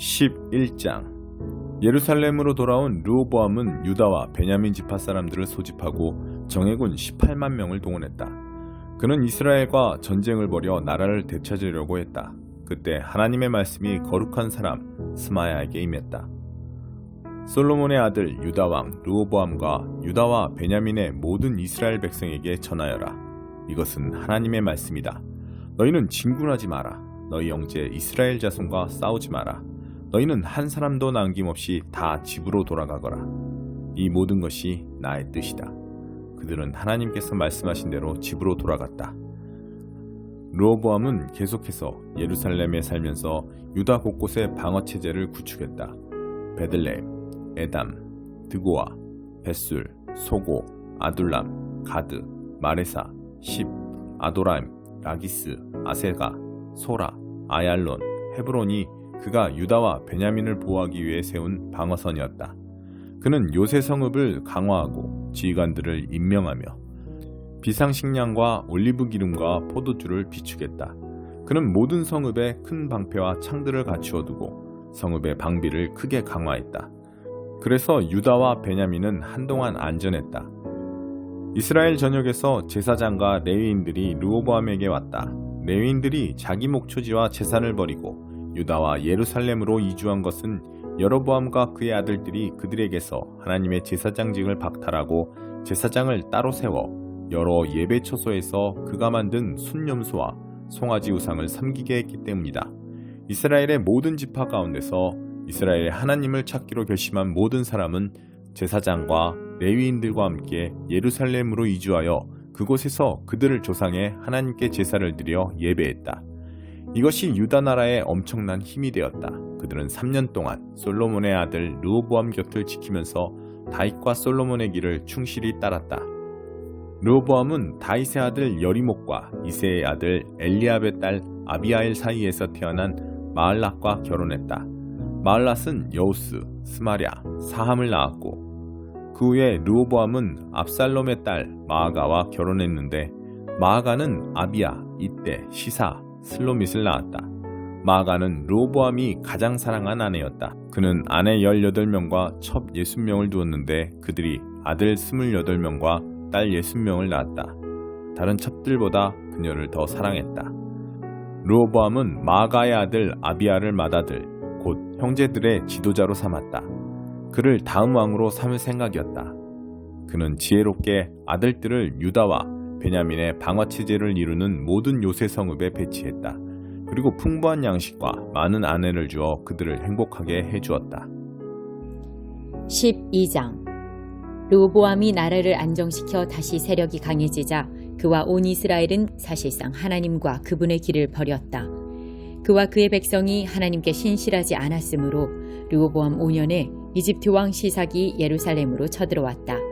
11장. 예루살렘으로 돌아온 르호보암은 유다와 베냐민 지파 사람들을 소집하고 정예군 18만 명을 동원했다. 그는 이스라엘과 전쟁을 벌여 나라를 되찾으려고 했다. 그때 하나님의 말씀이 거룩한 사람 스마야에게 임했다. 솔로몬의 아들 유다왕 르호보암과 유다와 베냐민의 모든 이스라엘 백성에게 전하여라. 이것은 하나님의 말씀이다. 너희는 진군하지 마라. 너희 형제 이스라엘 자손과 싸우지 마라. 너희는 한 사람도 남김없이 다 집으로 돌아가거라. 이 모든 것이 나의 뜻이다. 그들은 하나님께서 말씀하신 대로 집으로 돌아갔다. 르호보암은 계속해서 예루살렘에 살면서 유다 곳곳에 방어체제를 구축했다. 베들레헴, 에담, 드고아, 벳술, 소고, 아둘람, 가드, 마레사, 십, 아도라임, 라기스, 아세가, 소라, 아얄론, 헤브론이 그가 유다와 베냐민을 보호하기 위해 세운 방어선이었다. 그는 요새 성읍을 강화하고 지휘관들을 임명하며 비상식량과 올리브 기름과 포도주를 비축했다. 그는 모든 성읍에 큰 방패와 창들을 갖추어 두고 성읍의 방비를 크게 강화했다. 그래서 유다와 베냐민은 한동안 안전했다. 이스라엘 전역에서 제사장과 레위인들이 르호보암에게 왔다. 레위인들이 자기 목초지와 제사를 버리고 유다와 예루살렘으로 이주한 것은 여로보암과 그의 아들들이 그들에게서 하나님의 제사장직을 박탈하고 제사장을 따로 세워 여러 예배 처소에서 그가 만든 순념소와 송아지 우상을 섬기게 했기 때문이다. 이스라엘의 모든 지파 가운데서 이스라엘의 하나님을 찾기로 결심한 모든 사람은 제사장과 레위인들과 함께 예루살렘으로 이주하여 그곳에서 그들을 조상의 하나님께 제사를 드려 예배했다. 이것이 유다 나라의 엄청난 힘이 되었다. 그들은 3년 동안 솔로몬의 아들 르호보암 곁을 지키면서 다윗과 솔로몬의 길을 충실히 따랐다. 르호보암은 다윗의 아들 여리목과 이새의 아들 엘리압의 딸 아비아일 사이에서 태어난 마을랏과 결혼했다. 마을랏은 여우스, 스마랴, 사함을 낳았고 그 후에 르호보암은 압살롬의 딸 마아가와 결혼했는데 마아가는 아비야, 이떼, 시사, 슬로밋을 낳았다. 마아가는 르호보암이 가장 사랑한 아내였다. 그는 아내 18명과 첩 60명을 두었는데 그들이 아들 28명과 딸 60명을 낳았다. 다른 첩들보다 그녀를 더 사랑했다. 르호보암은 마아가의 아들 아비야를 맏아들 곧 형제들의 지도자로 삼았다. 그를 다음 왕으로 삼을 생각이었다. 그는 지혜롭게 아들들을 유다와 베냐민의 방어체제를 이루는 모든 요새 성읍에 배치했다. 그리고 풍부한 양식과 많은 아내를 주어 그들을 행복하게 해주었다. 12장. 르호보암이 나라를 안정시켜 다시 세력이 강해지자 그와 온 이스라엘은 사실상 하나님과 그분의 길을 버렸다. 그와 그의 백성이 하나님께 신실하지 않았으므로 르호보암 5년에 이집트 왕 시삭이 예루살렘으로 쳐들어왔다.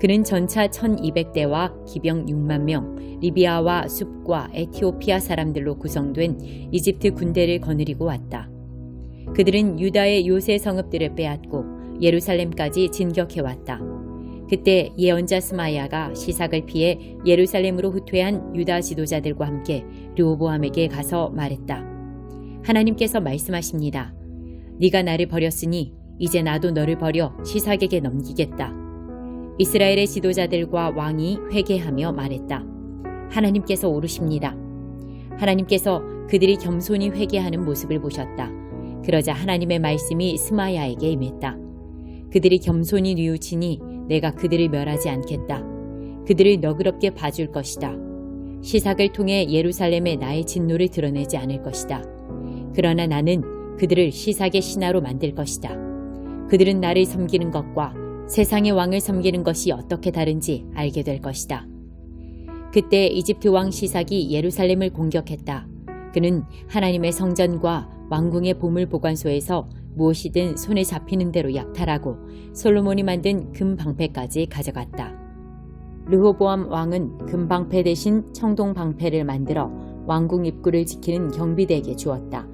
그는 전차 1200대와 기병 6만 명, 리비아와 숲과 에티오피아 사람들로 구성된 이집트 군대를 거느리고 왔다. 그들은 유다의 요새 성읍들을 빼앗고 예루살렘까지 진격해왔다. 그때 예언자 스마야가 시삭을 피해 예루살렘으로 후퇴한 유다 지도자들과 함께 르호보암에게 가서 말했다. 하나님께서 말씀하십니다. 네가 나를 버렸으니 이제 나도 너를 버려 시삭에게 넘기겠다. 이스라엘의 지도자들과 왕이 회개하며 말했다. 하나님께서 오르십니다. 하나님께서 그들이 겸손히 회개하는 모습을 보셨다. 그러자 하나님의 말씀이 스마야에게 임했다. 그들이 겸손히 뉘우치니 내가 그들을 멸하지 않겠다. 그들을 너그럽게 봐줄 것이다. 시삭을 통해 예루살렘에 나의 진노를 드러내지 않을 것이다. 그러나 나는 그들을 시삭의 신하로 만들 것이다. 그들은 나를 섬기는 것과 세상의 왕을 섬기는 것이 어떻게 다른지 알게 될 것이다. 그때 이집트 왕 시삭이 예루살렘을 공격했다. 그는 하나님의 성전과 왕궁의 보물 보관소에서 무엇이든 손에 잡히는 대로 약탈하고 솔로몬이 만든 금 방패까지 가져갔다. 르호보암 왕은 금 방패 대신 청동 방패를 만들어 왕궁 입구를 지키는 경비대에게 주었다.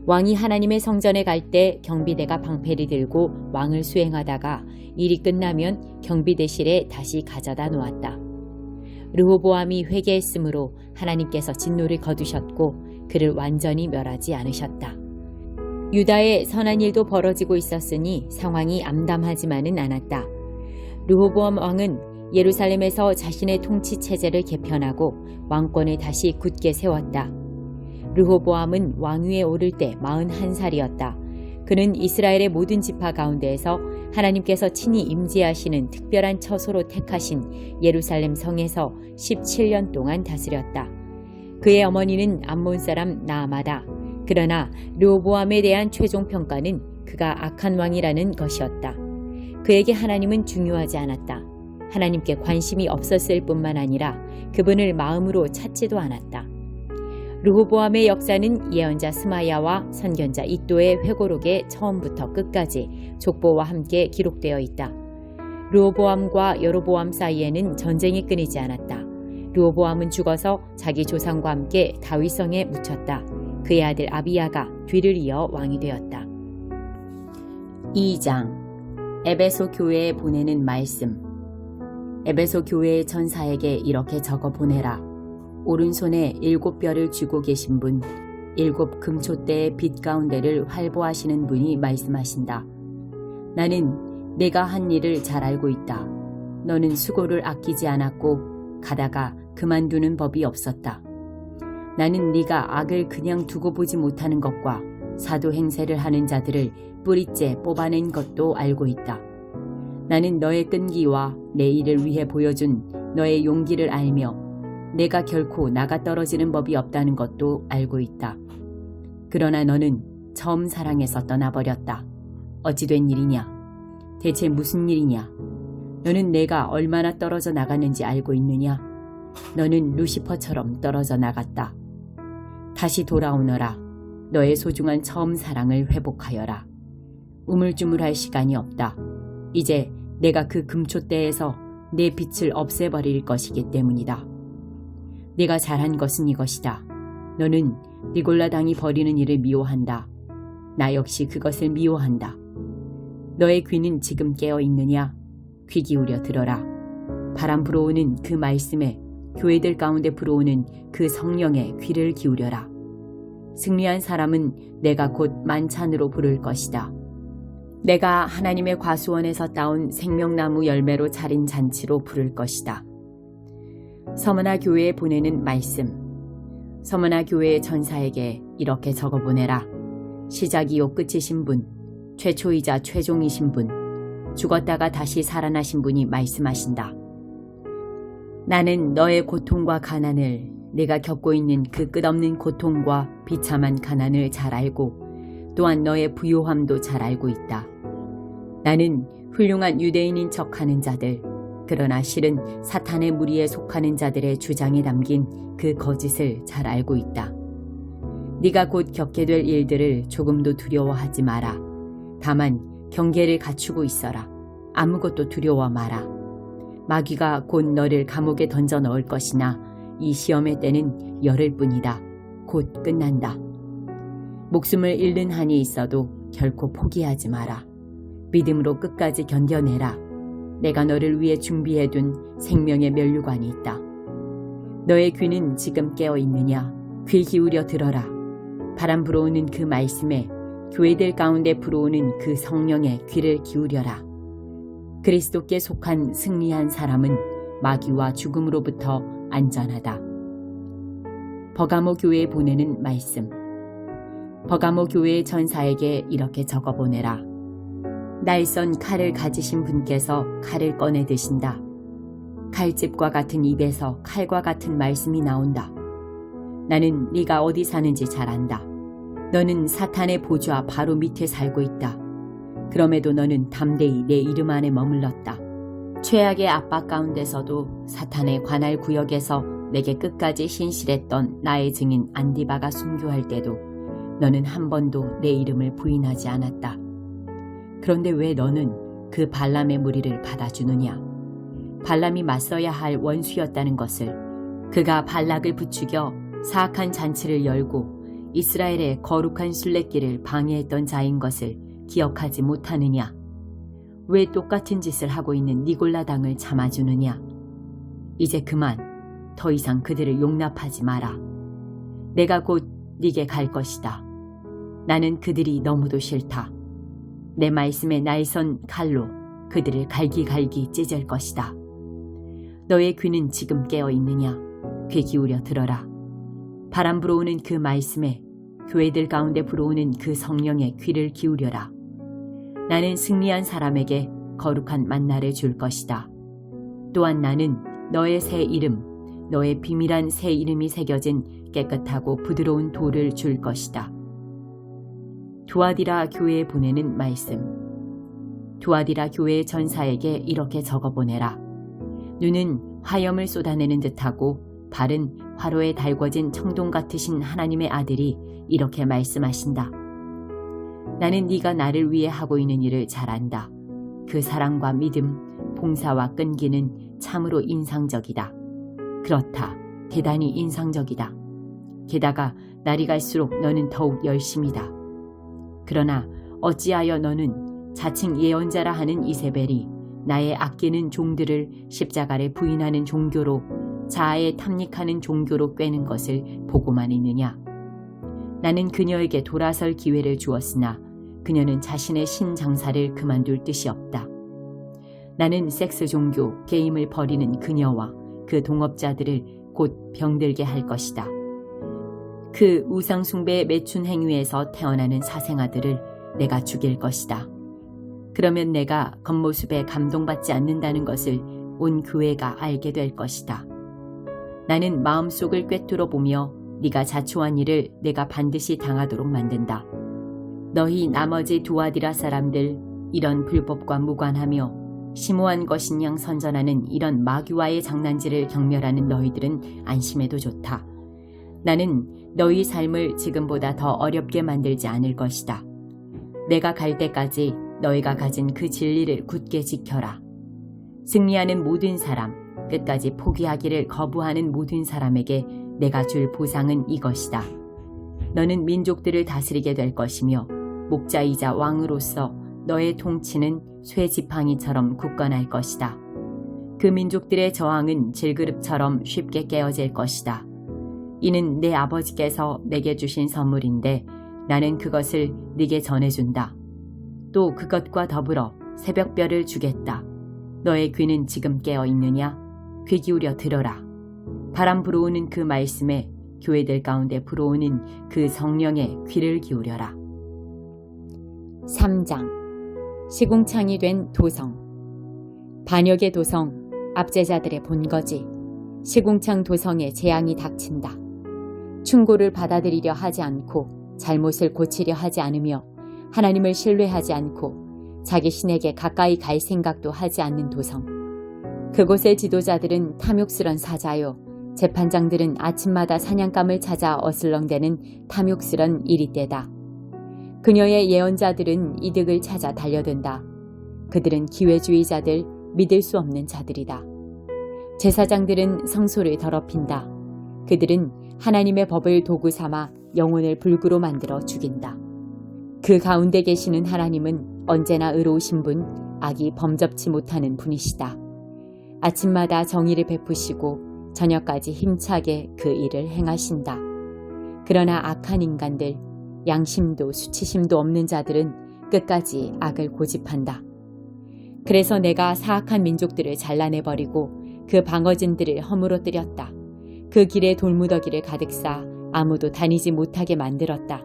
왕이 하나님의 성전에 갈 때 경비대가 방패를 들고 왕을 수행하다가 일이 끝나면 경비대실에 다시 가져다 놓았다. 르호보암이 회개했으므로 하나님께서 진노를 거두셨고 그를 완전히 멸하지 않으셨다. 유다에 선한 일도 벌어지고 있었으니 상황이 암담하지만은 않았다. 르호보암 왕은 예루살렘에서 자신의 통치 체제를 개편하고 왕권을 다시 굳게 세웠다. 르호보암은 왕위에 오를 때 41살이었다. 그는 이스라엘의 모든 지파 가운데에서 하나님께서 친히 임재하시는 특별한 처소로 택하신 예루살렘 성에서 17년 동안 다스렸다. 그의 어머니는 암몬 사람 나아마다. 그러나 르호보암에 대한 최종 평가는 그가 악한 왕이라는 것이었다. 그에게 하나님은 중요하지 않았다. 하나님께 관심이 없었을 뿐만 아니라 그분을 마음으로 찾지도 않았다. 르호보암의 역사는 예언자 스마야와 선견자 이도의 회고록에 처음부터 끝까지 족보와 함께 기록되어 있다. 르호보암과 여로보암 사이에는 전쟁이 끊이지 않았다. 르호보암은 죽어서 자기 조상과 함께 다윗성에 묻혔다. 그의 아들 아비야가 뒤를 이어 왕이 되었다. 2장 에베소 교회에 보내는 말씀. 에베소 교회의 전사에게 이렇게 적어 보내라. 오른손에 7뼈를 쥐고 계신 분, 7 금초대의 빛 가운데를 활보하시는 분이 말씀하신다. 나는 내가 한 일을 잘 알고 있다. 너는 수고를 아끼지 않았고 가다가 그만두는 법이 없었다. 나는 네가 악을 그냥 두고 보지 못하는 것과 사도 행세를 하는 자들을 뿌리째 뽑아낸 것도 알고 있다. 나는 너의 끈기와 내 일을 위해 보여준 너의 용기를 알며 내가 결코 나가 떨어지는 법이 없다는 것도 알고 있다. 그러나 너는 처음 사랑에서 떠나버렸다. 어찌 된 일이냐? 대체 무슨 일이냐? 너는 내가 얼마나 떨어져 나갔는지 알고 있느냐? 너는 루시퍼처럼 떨어져 나갔다. 다시 돌아오너라. 너의 소중한 처음 사랑을 회복하여라. 우물쭈물할 시간이 없다. 이제 내가 그 금초대에서 내 빛을 없애버릴 것이기 때문이다. 네가 잘한 것은 이것이다. 너는 니골라당이 벌이는 일을 미워한다. 나 역시 그것을 미워한다. 너의 귀는 지금 깨어 있느냐? 귀 기울여 들어라. 바람 불어오는 그 말씀에 교회들 가운데 불어오는 그 성령의 귀를 기울여라. 승리한 사람은 내가 곧 만찬으로 부를 것이다. 내가 하나님의 과수원에서 따온 생명나무 열매로 차린 잔치로 부를 것이다. 서머나 교회에 보내는 말씀. 서머나 교회의 전사에게 이렇게 적어 보내라. 시작이요 끝이신 분, 최초이자 최종이신 분, 죽었다가 다시 살아나신 분이 말씀하신다. 나는 너의 고통과 가난을, 네가 겪고 있는 그 끝없는 고통과 비참한 가난을 잘 알고 또한 너의 부요함도 잘 알고 있다. 나는 훌륭한 유대인인 척하는 자들, 그러나 실은 사탄의 무리에 속하는 자들의 주장에 담긴 그 거짓을 잘 알고 있다. 네가 곧 겪게 될 일들을 조금도 두려워하지 마라. 다만 경계를 갖추고 있어라. 아무것도 두려워 마라. 마귀가 곧 너를 감옥에 던져 넣을 것이나 이 시험의 때는 열흘 뿐이다. 곧 끝난다. 목숨을 잃는 한이 있어도 결코 포기하지 마라. 믿음으로 끝까지 견뎌내라. 내가 너를 위해 준비해둔 생명의 면류관이 있다. 너의 귀는 지금 깨어 있느냐? 귀 기울여 들어라. 바람 불어오는 그 말씀에 교회들 가운데 불어오는 그 성령의 귀를 기울여라. 그리스도께 속한 승리한 사람은 마귀와 죽음으로부터 안전하다. 버가모 교회에 보내는 말씀. 버가모 교회의 전사에게 이렇게 적어 보내라. 날선 칼을 가지신 분께서 칼을 꺼내 드신다. 칼집과 같은 입에서 칼과 같은 말씀이 나온다. 나는 네가 어디 사는지 잘 안다. 너는 사탄의 보좌 바로 밑에 살고 있다. 그럼에도 너는 담대히 내 이름 안에 머물렀다. 최악의 압박 가운데서도 사탄의 관할 구역에서 내게 끝까지 신실했던 나의 증인 안디바가 순교할 때도 너는 한 번도 내 이름을 부인하지 않았다. 그런데 왜 너는 그 발람의 무리를 받아주느냐? 발람이 맞서야 할 원수였다는 것을, 그가 발락을 부추겨 사악한 잔치를 열고 이스라엘의 거룩한 순례길을 방해했던 자인 것을 기억하지 못하느냐? 왜 똑같은 짓을 하고 있는 니골라당을 참아주느냐? 이제 그만, 더 이상 그들을 용납하지 마라. 내가 곧 네게 갈 것이다. 나는 그들이 너무도 싫다. 내 말씀에 날선 칼로 그들을 갈기갈기 찢을 것이다. 너의 귀는 지금 깨어 있느냐? 귀 기울여 들어라. 바람 불어오는 그 말씀에 교회들 가운데 불어오는 그 성령의 귀를 기울여라. 나는 승리한 사람에게 거룩한 만나를 줄 것이다. 또한 나는 너의 새 이름, 너의 비밀한 새 이름이 새겨진 깨끗하고 부드러운 돌을 줄 것이다. 두아디라 교회에 보내는 말씀. 두아디라 교회 전사에게 이렇게 적어보내라. 눈은 화염을 쏟아내는 듯하고 발은 화로에 달궈진 청동 같으신 하나님의 아들이 이렇게 말씀하신다. 나는 네가 나를 위해 하고 있는 일을 잘 안다. 그 사랑과 믿음, 봉사와 끈기는 참으로 인상적이다. 그렇다. 대단히 인상적이다. 게다가 날이 갈수록 너는 더욱 열심이다. 그러나 어찌하여 너는 자칭 예언자라 하는 이세벨이 나의 아끼는 종들을 십자가를 부인하는 종교로 자아에 탐닉하는 종교로 꿰는 것을 보고만 있느냐. 나는 그녀에게 돌아설 기회를 주었으나 그녀는 자신의 신장사를 그만둘 뜻이 없다. 나는 섹스 종교, 게임을 버리는 그녀와 그 동업자들을 곧 병들게 할 것이다. 그 우상숭배의 매춘 행위에서 태어나는 사생아들을 내가 죽일 것이다. 그러면 내가 겉모습에 감동받지 않는다는 것을 온 교회가 알게 될 것이다. 나는 마음속을 꿰뚫어 보며 네가 자초한 일을 내가 반드시 당하도록 만든다. 너희 나머지 두아디라 사람들, 이런 불법과 무관하며 심오한 것인 양 선전하는 이런 마귀와의 장난질을 경멸하는 너희들은 안심해도 좋다. 나는 너희 삶을 지금보다 더 어렵게 만들지 않을 것이다. 내가 갈 때까지 너희가 가진 그 진리를 굳게 지켜라. 승리하는 모든 사람, 끝까지 포기하기를 거부하는 모든 사람에게 내가 줄 보상은 이것이다. 너는 민족들을 다스리게 될 것이며 목자이자 왕으로서 너의 통치는 쇠지팡이처럼 굳건할 것이다. 그 민족들의 저항은 질그릇처럼 쉽게 깨어질 것이다. 이는 내 아버지께서 내게 주신 선물인데 나는 그것을 네게 전해준다. 또 그것과 더불어 새벽별을 주겠다. 너의 귀는 지금 깨어 있느냐? 귀 기울여 들어라. 바람 불어오는 그 말씀에 교회들 가운데 불어오는 그 성령의 귀를 기울여라. 3장. 시궁창이 된 도성. 반역의 도성, 압제자들의 본거지. 시궁창 도성에 재앙이 닥친다. 충고를 받아들이려 하지 않고 잘못을 고치려 하지 않으며 하나님을 신뢰하지 않고 자기 신에게 가까이 갈 생각도 하지 않는 도성. 그곳의 지도자들은 탐욕스런 사자요, 재판장들은 아침마다 사냥감을 찾아 어슬렁대는 탐욕스런 이리떼다. 그녀의 예언자들은 이득을 찾아 달려든다. 그들은 기회주의자들, 믿을 수 없는 자들이다. 제사장들은 성소를 더럽힌다. 그들은 하나님의 법을 도구 삼아 영혼을 불구로 만들어 죽인다. 그 가운데 계시는 하나님은 언제나 의로우신 분, 악이 범접치 못하는 분이시다. 아침마다 정의를 베푸시고 저녁까지 힘차게 그 일을 행하신다. 그러나 악한 인간들, 양심도 수치심도 없는 자들은 끝까지 악을 고집한다. 그래서 내가 사악한 민족들을 잘라내버리고 그 방어진들을 허물어뜨렸다. 그 길에 돌무더기를 가득 쌓아 아무도 다니지 못하게 만들었다.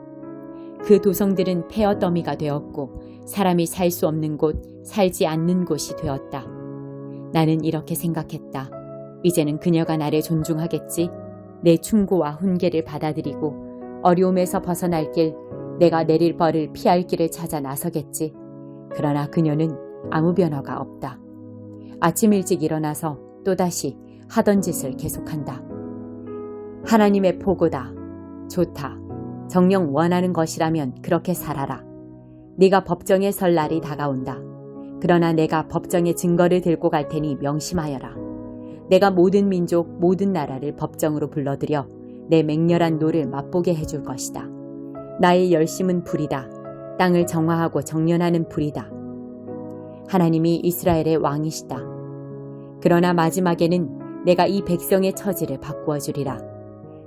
그 도성들은 폐허 더미가 되었고 사람이 살 수 없는 곳, 살지 않는 곳이 되었다. 나는 이렇게 생각했다. 이제는 그녀가 나를 존중하겠지. 내 충고와 훈계를 받아들이고 어려움에서 벗어날 길, 내가 내릴 벌을 피할 길을 찾아 나서겠지. 그러나 그녀는 아무 변화가 없다. 아침 일찍 일어나서 또다시 하던 짓을 계속한다. 하나님의 포고다. 좋다. 정녕 원하는 것이라면 그렇게 살아라. 네가 법정에 설 날이 다가온다. 그러나 내가 법정의 증거를 들고 갈 테니 명심하여라. 내가 모든 민족, 모든 나라를 법정으로 불러들여 내 맹렬한 노를 맛보게 해줄 것이다. 나의 열심은 불이다. 땅을 정화하고 정련하는 불이다. 하나님이 이스라엘의 왕이시다. 그러나 마지막에는 내가 이 백성의 처지를 바꾸어 주리라.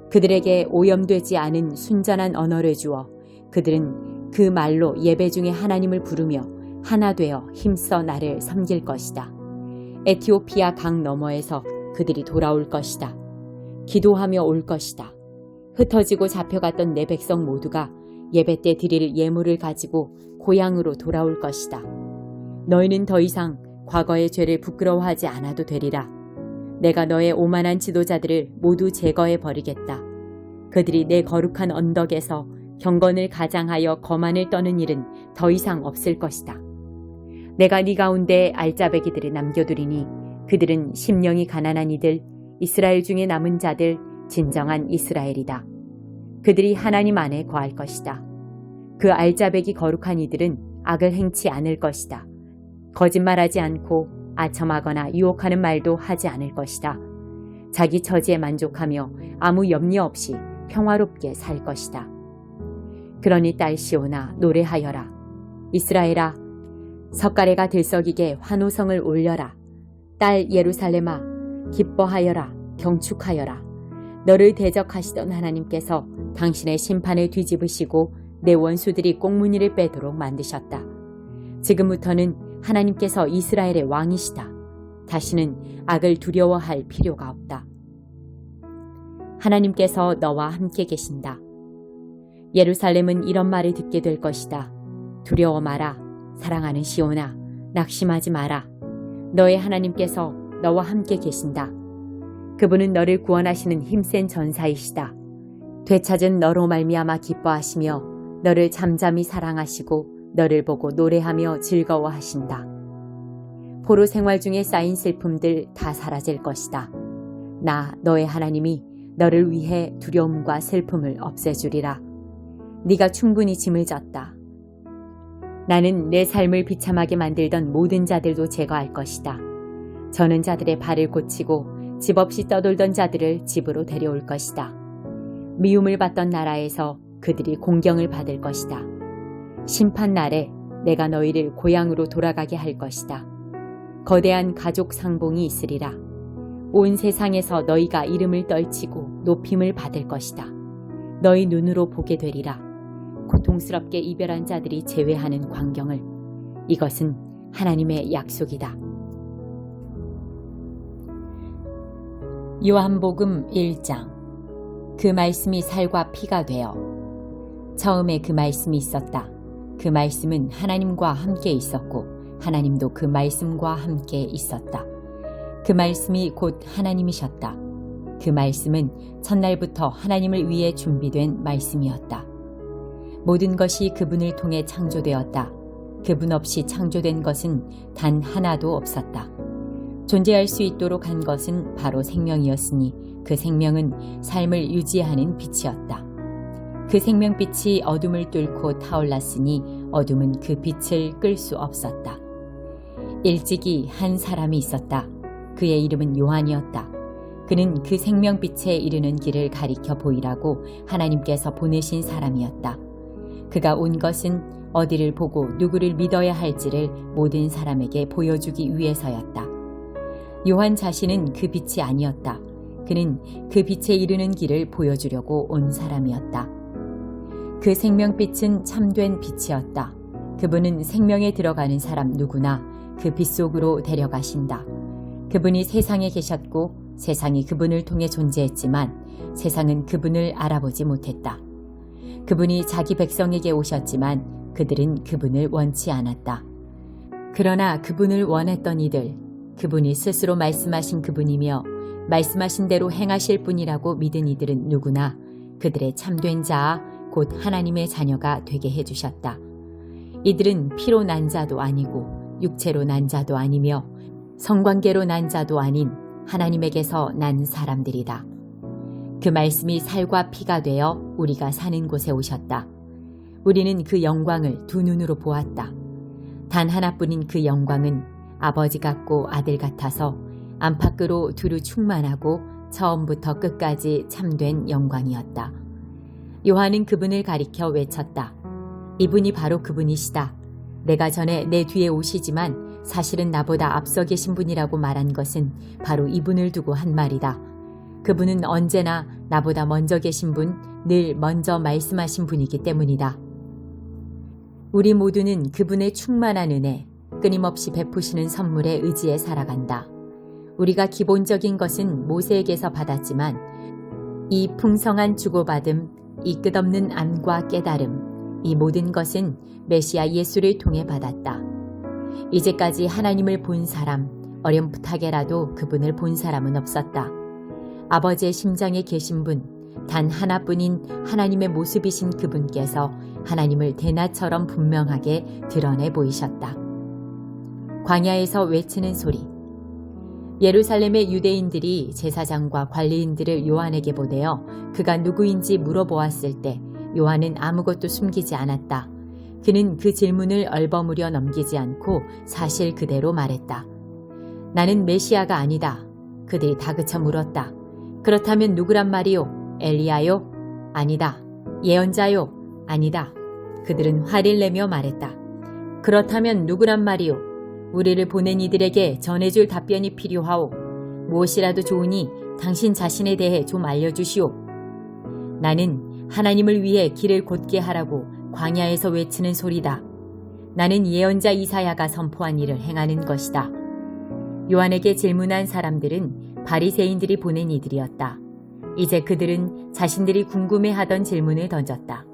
그들에게 오염되지 않은 순전한 언어를 주어 그들은 그 말로 예배 중에 하나님을 부르며 하나 되어 힘써 나를 섬길 것이다. 에티오피아 강 너머에서 그들이 돌아올 것이다. 기도하며 올 것이다. 흩어지고 잡혀갔던 내 백성 모두가 예배 때 드릴 예물을 가지고 고향으로 돌아올 것이다. 너희는 더 이상 과거의 죄를 부끄러워하지 않아도 되리라. 내가 너의 오만한 지도자들을 모두 제거해 버리겠다. 그들이 내 거룩한 언덕에서 경건을 가장하여 거만을 떠는 일은 더 이상 없을 것이다. 내가 네 가운데 알짜배기들을 남겨두리니 그들은 심령이 가난한 이들, 이스라엘 중에 남은 자들, 진정한 이스라엘이다. 그들이 하나님 안에 거할 것이다. 그 알짜배기 거룩한 이들은 악을 행치 않을 것이다. 거짓말하지 않고 아첨하거나 유혹하는 말도 하지 않을 것이다. 자기 처지에 만족하며 아무 염려 없이 평화롭게 살 것이다. 그러니 딸 시온아 노래하여라. 이스라엘아 석가래가 들썩이게 환호성을 올려라. 딸 예루살렘아 기뻐하여라. 경축하여라. 너를 대적하시던 하나님께서 당신의 심판을 뒤집으시고 내 원수들이 꽁무니를 빼도록 만드셨다. 지금부터는 하나님께서 이스라엘의 왕이시다. 다시는 악을 두려워할 필요가 없다. 하나님께서 너와 함께 계신다. 예루살렘은 이런 말을 듣게 될 것이다. 두려워 마라. 사랑하는 시온아, 낙심하지 마라. 너의 하나님께서 너와 함께 계신다. 그분은 너를 구원하시는 힘센 전사이시다. 되찾은 너로 말미암아 기뻐하시며 너를 잠잠히 사랑하시고 너를 보고 노래하며 즐거워하신다. 포로 생활 중에 쌓인 슬픔들 다 사라질 것이다. 나 너의 하나님이 너를 위해 두려움과 슬픔을 없애주리라. 네가 충분히 짐을 졌다. 나는 내 삶을 비참하게 만들던 모든 자들도 제거할 것이다. 저는 자들의 발을 고치고 집 없이 떠돌던 자들을 집으로 데려올 것이다. 미움을 받던 나라에서 그들이 공경을 받을 것이다. 심판 날에 내가 너희를 고향으로 돌아가게 할 것이다. 거대한 가족 상봉이 있으리라. 온 세상에서 너희가 이름을 떨치고 높임을 받을 것이다. 너희 눈으로 보게 되리라. 고통스럽게 이별한 자들이 제외하는 광경을. 이것은 하나님의 약속이다. 요한복음 1장. 그 말씀이 살과 피가 되어. 처음에 그 말씀이 있었다. 그 말씀은 하나님과 함께 있었고 하나님도 그 말씀과 함께 있었다. 그 말씀이 곧 하나님이셨다. 그 말씀은 첫날부터 하나님을 위해 준비된 말씀이었다. 모든 것이 그분을 통해 창조되었다. 그분 없이 창조된 것은 단 하나도 없었다. 존재할 수 있도록 한 것은 바로 생명이었으니 그 생명은 삶을 유지하는 빛이었다. 그 생명빛이 어둠을 뚫고 타올랐으니 어둠은 그 빛을 끌 수 없었다. 일찍이 한 사람이 있었다. 그의 이름은 요한이었다. 그는 그 생명빛에 이르는 길을 가리켜 보이라고 하나님께서 보내신 사람이었다. 그가 온 것은 어디를 보고 누구를 믿어야 할지를 모든 사람에게 보여주기 위해서였다. 요한 자신은 그 빛이 아니었다. 그는 그 빛에 이르는 길을 보여주려고 온 사람이었다. 그 생명빛은 참된 빛이었다. 그분은 생명에 들어가는 사람 누구나 그 빛 속으로 데려가신다. 그분이 세상에 계셨고 세상이 그분을 통해 존재했지만 세상은 그분을 알아보지 못했다. 그분이 자기 백성에게 오셨지만 그들은 그분을 원치 않았다. 그러나 그분을 원했던 이들, 그분이 스스로 말씀하신 그분이며 말씀하신 대로 행하실 분이라고 믿은 이들은 누구나 그들의 참된 자, 곧 하나님의 자녀가 되게 해주셨다. 이들은 피로 난 자도 아니고 육체로 난 자도 아니며 성관계로 난 자도 아닌 하나님에게서 난 사람들이다. 그 말씀이 살과 피가 되어 우리가 사는 곳에 오셨다. 우리는 그 영광을 두 눈으로 보았다. 단 하나뿐인 그 영광은 아버지 같고 아들 같아서 안팎으로 두루 충만하고 처음부터 끝까지 참된 영광이었다. 요한은 그분을 가리켜 외쳤다. 이분이 바로 그분이시다. 내가 전에 내 뒤에 오시지만 사실은 나보다 앞서 계신 분이라고 말한 것은 바로 이분을 두고 한 말이다. 그분은 언제나 나보다 먼저 계신 분, 늘 먼저 말씀하신 분이기 때문이다. 우리 모두는 그분의 충만한 은혜, 끊임없이 베푸시는 선물에 의지해 살아간다. 우리가 기본적인 것은 모세에게서 받았지만 이 풍성한 주고받음, 이 끝없는 안과 깨달음, 이 모든 것은 메시아 예수를 통해 받았다. 이제까지 하나님을 본 사람, 어렴풋하게라도 그분을 본 사람은 없었다. 아버지의 심장에 계신 분, 단 하나뿐인 하나님의 모습이신 그분께서 하나님을 대낮처럼 분명하게 드러내 보이셨다. 광야에서 외치는 소리. 예루살렘의 유대인들이 제사장과 관리인들을 요한에게 보내어 그가 누구인지 물어보았을 때 요한은 아무것도 숨기지 않았다. 그는 그 질문을 얼버무려 넘기지 않고 사실 그대로 말했다. 나는 메시아가 아니다. 그들이 다그쳐 물었다. 그렇다면 누구란 말이요? 엘리야요? 아니다. 예언자요? 아니다. 그들은 화를 내며 말했다. 그렇다면 누구란 말이요? 우리를 보낸 이들에게 전해줄 답변이 필요하오. 무엇이라도 좋으니 당신 자신에 대해 좀 알려주시오. 나는 하나님을 위해 길을 곧게 하라고 광야에서 외치는 소리다. 나는 예언자 이사야가 선포한 일을 행하는 것이다. 요한에게 질문한 사람들은 바리새인들이 보낸 이들이었다. 이제 그들은 자신들이 궁금해하던 질문을 던졌다.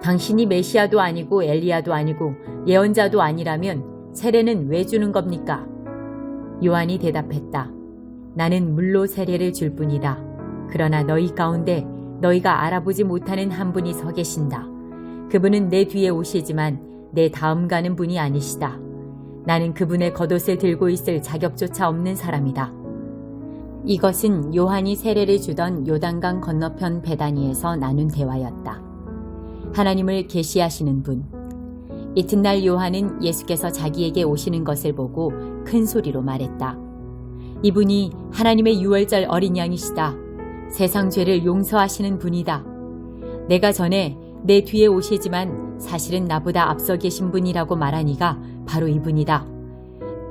당신이 메시아도 아니고 엘리야도 아니고 예언자도 아니라면 세례는 왜 주는 겁니까? 요한이 대답했다. 나는 물로 세례를 줄 뿐이다. 그러나 너희 가운데 너희가 알아보지 못하는 한 분이 서 계신다. 그분은 내 뒤에 오시지만 내 다음 가는 분이 아니시다. 나는 그분의 겉옷을 들고 있을 자격조차 없는 사람이다. 이것은 요한이 세례를 주던 요단강 건너편 베다니에서 나눈 대화였다. 하나님을 계시하시는 분. 이튿날 요한은 예수께서 자기에게 오시는 것을 보고 큰 소리로 말했다. 이분이 하나님의 유월절 어린 양이시다. 세상 죄를 용서하시는 분이다. 내가 전에 내 뒤에 오시지만 사실은 나보다 앞서 계신 분이라고 말한 이가 바로 이분이다.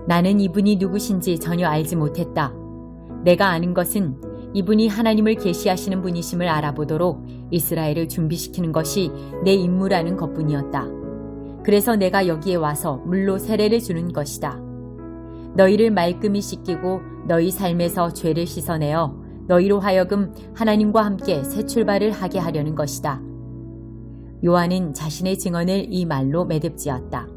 나는 이분이 누구신지 전혀 알지 못했다. 내가 아는 것은 이분이 하나님을 계시하시는 분이심을 알아보도록 이스라엘을 준비시키는 것이 내 임무라는 것뿐이었다. 그래서 내가 여기에 와서 물로 세례를 주는 것이다. 너희를 말끔히 씻기고 너희 삶에서 죄를 씻어내어 너희로 하여금 하나님과 함께 새 출발을 하게 하려는 것이다. 요한은 자신의 증언을 이 말로 매듭지었다.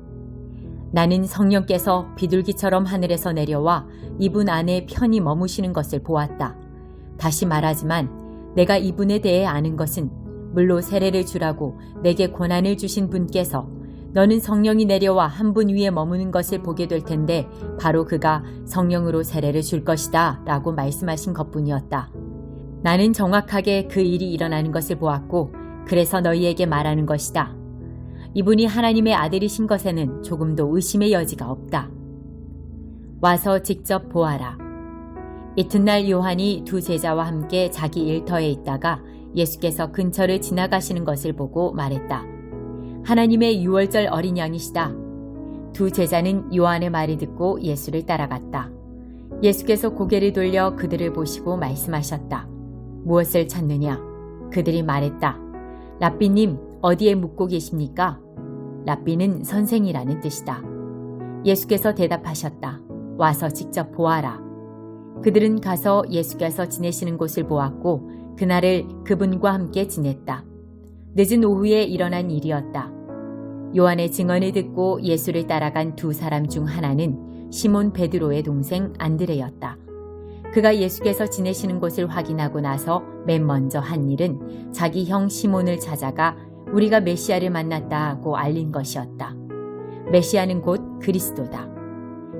나는 성령께서 비둘기처럼 하늘에서 내려와 이분 안에 편히 머무시는 것을 보았다. 다시 말하지만 내가 이분에 대해 아는 것은 물로 세례를 주라고 내게 권한을 주신 분께서 너는 성령이 내려와 한 분 위에 머무는 것을 보게 될 텐데 바로 그가 성령으로 세례를 줄 것이다 라고 말씀하신 것뿐이었다. 나는 정확하게 그 일이 일어나는 것을 보았고 그래서 너희에게 말하는 것이다. 이분이 하나님의 아들이신 것에는 조금도 의심의 여지가 없다. 와서 직접 보아라. 이튿날 요한이 두 제자와 함께 자기 일터에 있다가 예수께서 근처를 지나가시는 것을 보고 말했다. 하나님의 유월절 어린 양이시다. 두 제자는 요한의 말을 듣고 예수를 따라갔다. 예수께서 고개를 돌려 그들을 보시고 말씀하셨다. 무엇을 찾느냐? 그들이 말했다. 랍비님, 어디에 묵고 계십니까? 랍비는 선생이라는 뜻이다. 예수께서 대답하셨다. 와서 직접 보아라. 그들은 가서 예수께서 지내시는 곳을 보았고 그날을 그분과 함께 지냈다. 늦은 오후에 일어난 일이었다. 요한의 증언을 듣고 예수를 따라간 두 사람 중 하나는 시몬 베드로의 동생 안드레였다. 그가 예수께서 지내시는 곳을 확인하고 나서 맨 먼저 한 일은 자기 형 시몬을 찾아가 우리가 메시아를 만났다고 알린 것이었다. 메시아는 곧 그리스도다.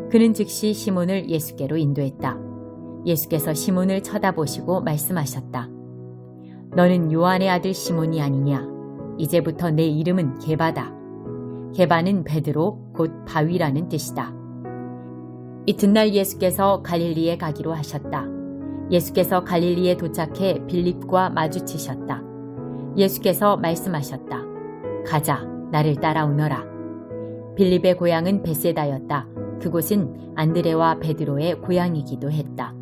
그는 즉시 시몬을 예수께로 인도했다. 예수께서 시몬을 쳐다보시고 말씀하셨다. 너는 요한의 아들 시몬이 아니냐? 이제부터 내 이름은 게바다. 게바는 베드로 곧 바위라는 뜻이다. 이튿날 예수께서 갈릴리에 가기로 하셨다. 예수께서 갈릴리에 도착해 빌립과 마주치셨다. 예수께서 말씀하셨다. 가자, 나를 따라오너라. 빌립의 고향은 베세다였다. 그곳은 안드레와 베드로의 고향이기도 했다.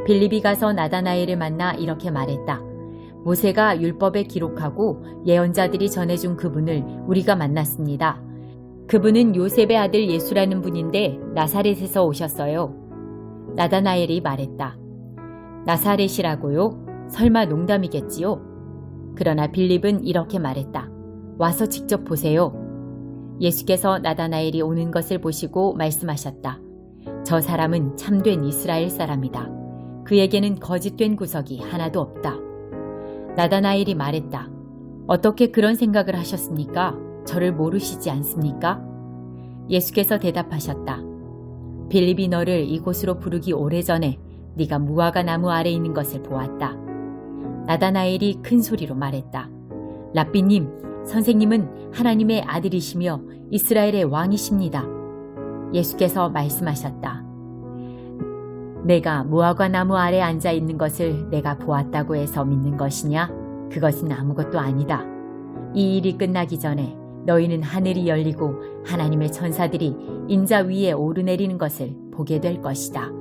빌립이 가서 나다나엘을 만나 이렇게 말했다. 모세가 율법에 기록하고 예언자들이 전해준 그분을 우리가 만났습니다. 그분은 요셉의 아들 예수라는 분인데 나사렛에서 오셨어요. 나다나엘이 말했다. 나사렛이라고요? 설마 농담이겠지요? 그러나 빌립은 이렇게 말했다. 와서 직접 보세요. 예수께서 나다나엘이 오는 것을 보시고 말씀하셨다. 저 사람은 참된 이스라엘 사람이다. 그에게는 거짓된 구석이 하나도 없다. 나다나엘이 말했다. 어떻게 그런 생각을 하셨습니까? 저를 모르시지 않습니까? 예수께서 대답하셨다. 빌립이 너를 이곳으로 부르기 오래전에 네가 무화과 나무 아래 있는 것을 보았다. 나다나엘이 큰 소리로 말했다. 랍비님, 선생님은 하나님의 아들이시며 이스라엘의 왕이십니다. 예수께서 말씀하셨다. 내가 무화과 나무 아래 앉아 있는 것을 내가 보았다고 해서 믿는 것이냐? 그것은 아무것도 아니다. 이 일이 끝나기 전에 너희는 하늘이 열리고 하나님의 천사들이 인자 위에 오르내리는 것을 보게 될 것이다.